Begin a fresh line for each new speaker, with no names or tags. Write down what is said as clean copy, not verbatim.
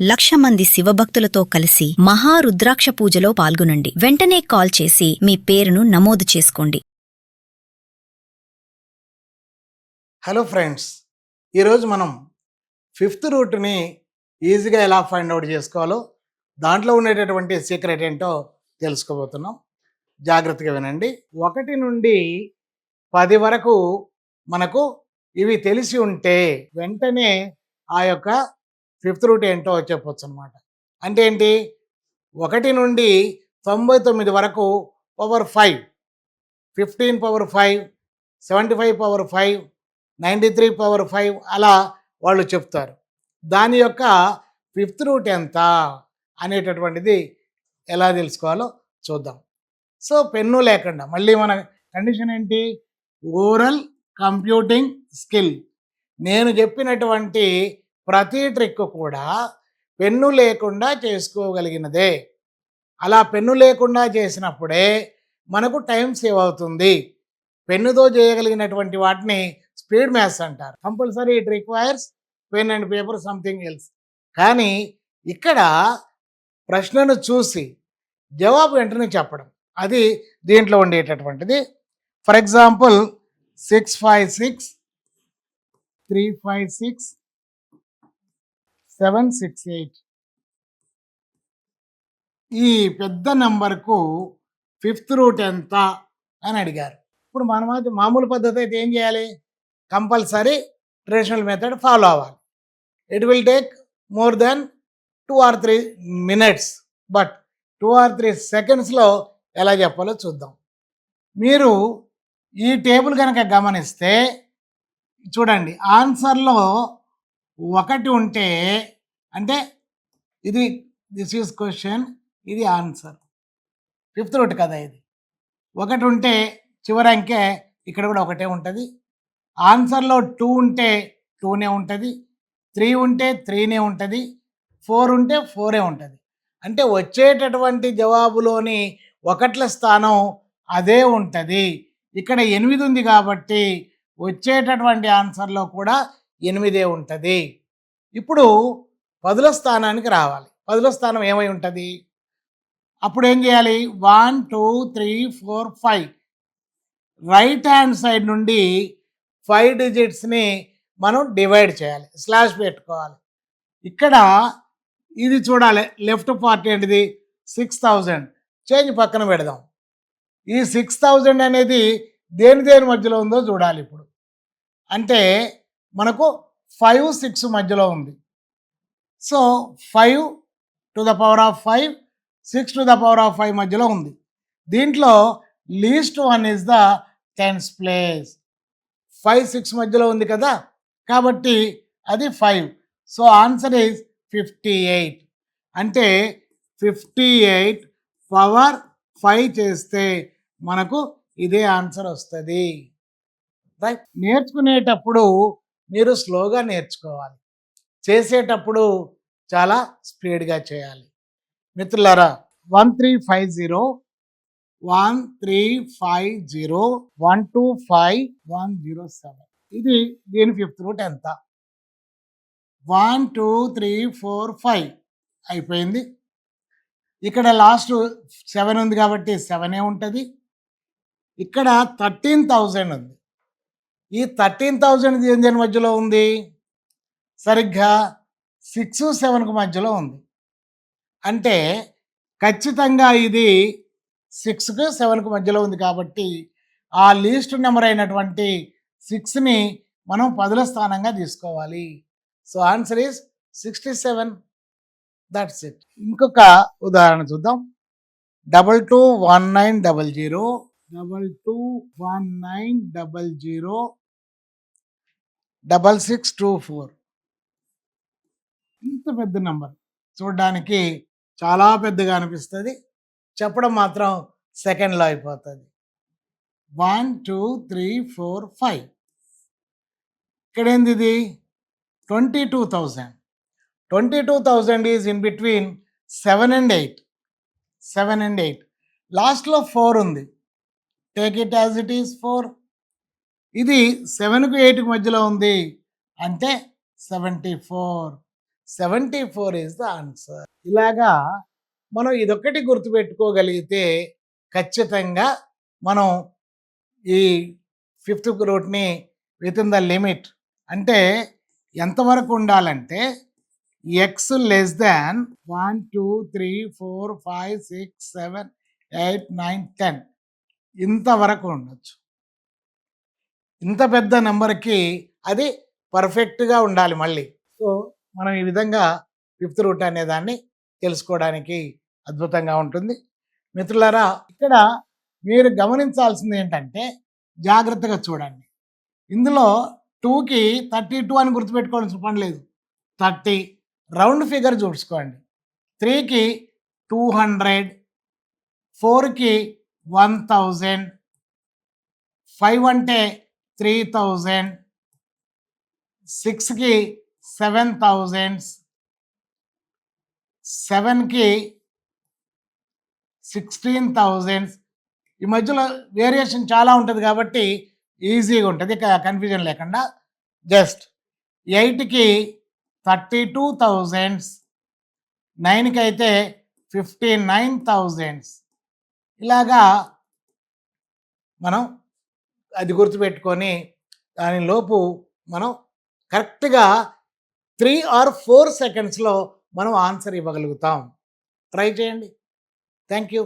1,00,000 మంది శివభక్తులతో కలిసి మహారుద్రాక్ష పూజలో పాల్గొనండి. వెంటనే కాల్ చేసి మీ పేరును నమోదు చేసుకోండి.
హలో ఫ్రెండ్స్, ఈరోజు మనం 5th రూట్ని ఈజీగా ఎలా ఫైండ్ అవుట్ చేసుకోవాలో, దాంట్లో ఉండేటటువంటి సీక్రెట్ ఏంటో తెలుసుకోబోతున్నాం. జాగ్రత్తగా వినండి. 1 నుండి 10 వరకు మనకు ఇవి తెలిసి ఉంటే వెంటనే ఆ యొక్క 5th రూట్ ఏంటో చెప్పొచ్చు అనమాట. అంటే ఏంటి? 1 నుండి 99 వరకు పవర్ 5, 15 పవర్ 5, 75 పవర్ 5, 93 పవర్ 5 అలా వాళ్ళు చెప్తారు. దాని యొక్క 5th రూట్ ఎంత అనేటటువంటిది ఎలా తెలుసుకోవాలో చూద్దాం. సో పెన్ను లేకుండా, మళ్ళీ మన కండిషన్ ఏంటి? Oral computing skill. నేను చెప్పినటువంటి ప్రతి ట్రిక్ కూడా పెన్ను లేకుండా చేసుకోగలిగినదే. అలా పెన్ను లేకుండా చేసినప్పుడే మనకు టైం సేవ్ అవుతుంది. పెన్నుతో చేయగలిగినటువంటి వాటిని స్పీడ్ మ్యాథ్స్ అంటారు. Compulsory it requires pen and paper, something else. కానీ ఇక్కడ ప్రశ్నను చూసి జవాబు వెంటనే చెప్పడం, అది దీంట్లో ఉండేటటువంటిది. ఫర్ ఎగ్జాంపుల్ 656, 356, 768 ఈ పెద్ద నెంబర్కు 5th రూట్ ఎంత అని అడిగారు. ఇప్పుడు మామూలు పద్ధతి అయితే ఏం చేయాలి? కంపల్సరీ ట్రెడిషనల్ మెథడ్ ఫాలో అవ్వాలి. It will take more than 2 or 3 minutes, but 2 or 3 secondsలో ఎలా చెప్పాలో చూద్దాం. మీరు ఈ టేబుల్ కనుక గమనిస్తే చూడండి, ఆన్సర్లో 1 ఉంటే అంటే ఇది దిస్ ఈజ్ క్వశ్చన్, ఇది ఆన్సర్. 5th రూట్ కదా ఇది. 1 ఉంటే చివరి అంకె ఇక్కడ కూడా 1 ఉంటుంది. ఆన్సర్లో 2 ఉంటే 2నే ఉంటుంది, 3 ఉంటే 3నే ఉంటుంది, 4 ఉంటే 4ఏ ఉంటుంది. అంటే వచ్చేటటువంటి జవాబులోని 1ల స్థానం అదే ఉంటుంది. ఇక్కడ 8 ఉంది కాబట్టి వచ్చేటటువంటి ఆన్సర్లో కూడా 8ఏ ఉంటుంది. ఇప్పుడు 10ల స్థానానికి రావాలి. 10ల స్థానం ఏమై ఉంటుంది? అప్పుడు ఏం చేయాలి? 1, 2, 3, 4, 5 రైట్ హ్యాండ్ సైడ్ నుండి 5 డిజిట్స్ని మనం డివైడ్ చేయాలి, స్లాష్ పెట్టుకోవాలి. ఇక్కడ ఇది చూడాలి, లెఫ్ట్ పార్ట్ ఏంటిది? 6000. చేంజ్ పక్కన పెడదాం. ఈ 6000 అనేది దేని మధ్యలో ఉందో చూడాలి. ఇప్పుడు అంటే మనకు 5, 6 మధ్యలో ఉంది. So 5 to the power of 5, 6 to the power of 5 మధ్యలో ఉంది. దీంట్లో least one is the 10th place. 5, 6 మధ్యలో ఉంది కదా, కాబట్టి అది 5. So answer is 58. అంటే 58 పవర్ 5 చేస్తే మనకు ఇదే ఆన్సర్ వస్తుంది. రైట్? నేర్చుకునేటప్పుడు మీరు స్లోగా నేర్చుకోవాలి, చేసేటప్పుడు చాలా స్పీడ్గా చేయాలి. మిత్రులారా, 1350, 1350, 125, 107 ఇది దీని 5th రూట్ ఎంత? 1, 2, 3, 4, 5 అయిపోయింది. ఇక్కడ లాస్ట్ 7 ఉంది కాబట్టి 7ఏ ఉంటుంది. ఇక్కడ 13,000 ఉంది. ఈ 13,000 దేని మధ్యలో ఉంది? సరిగ్గా 6, 7కు మధ్యలో ఉంది. అంటే ఖచ్చితంగా ఇది 6కు 7కు మధ్యలో ఉంది కాబట్టి ఆ లీస్ట్ నెంబర్ అయినటువంటి 6ని మనం 10ల స్థానంగా తీసుకోవాలి. So answer is 67. That's it. ఇంకొక ఉదాహరణ చూద్దాం. 221900, 221900, 6624. ఇంత పెద్ద నెంబర్ చూడడానికి చాలా పెద్దగా అనిపిస్తుంది, చెప్పడం మాత్రం సెకండ్లో అయిపోతుంది. 1, 2, 3, 4, 5 ఇక్కడ ఏంది? ఇది 22,000. 22,000 is in between 7 and 8. 7 and 8 లాస్ట్లో 4 ఉంది. Take it as it is 4. ఇది 7కు 8కు మధ్యలో ఉంది అంటే 74. 74 ఈజ్ ద ఆన్సర్. ఇలాగా మనం ఇదొక్కటి గుర్తుపెట్టుకోగలిగితే ఖచ్చితంగా మనం ఈ ఫిఫ్త్ రూట్ని విత్ ఇన్ ద లిమిట్ అంటే ఎంతవరకు ఉండాలంటే ఎక్స్ లెస్ దాన్ 1 2 3 4 5 6 7 8 9 10 ఇంతవరకు ఉండొచ్చు. ఇంత పెద్ద నెంబర్కి అది పర్ఫెక్ట్గా ఉండాలి మళ్ళీ. సో మనం ఈ విధంగా ఫిఫ్త్ రూట్ అనే దాన్ని తెలుసుకోవడానికి అద్భుతంగా ఉంటుంది. మిత్రులారా, ఇక్కడ మీరు గమనించాల్సింది ఏంటంటే జాగ్రత్తగా చూడండి. ఇందులో 2కి 32 అని గుర్తుపెట్టుకోవాల్సిన పని లేదు. 30 రౌండ్ ఫిగర్ చూసుకోండి. 3కి 200, 4కి 1000, 5 అంటే 3000, 6కి 7000, 7కి 16,000. ఈ మధ్యలో వేరియేషన్ చాలా ఉంటుంది కాబట్టి ఈజీగా ఉంటుంది, కన్ఫ్యూజన్ లేకుండా. జస్ట్ 8కి 32,000, 9కి అయితే 59,000. ఇలాగా మనం అది గుర్తుపెట్టుకొని దానిలోపు మనం కరెక్ట్గా 3 or 4 సెకండ్స్లో మనం ఆన్సర్ ఇవ్వగలుగుతాం. ట్రై చేయండి. Thank you.